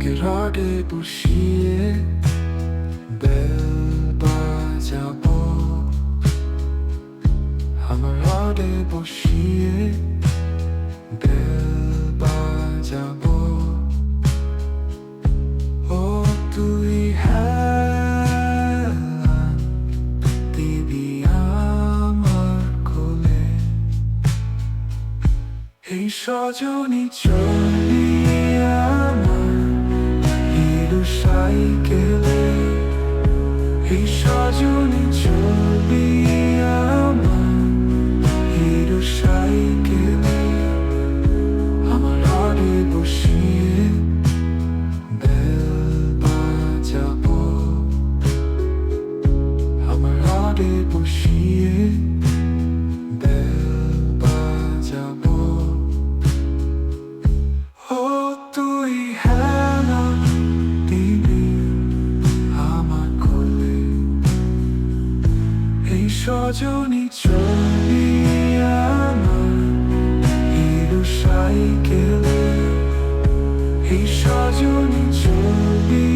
এর আগে বসিয়ে বেল বাজাবো, আমার আগে বসিয়ে বেল বাজাবো। ও তুই হেলা দিবি আমার কোলে, এই সজনী চলি আমার হিরো সাইকেলে, এই সজনী চলি আমার হিরো সাইকেলে, আমার আগে বসিয়ে বেল বাজাবো, আমার আগে বসিয়ে বেল বাজাবো। ও তুই হেলা দিবি আমার কোলে, এই সজনী চলি আমার হিরো সাইকেলে, এই সজনী চলি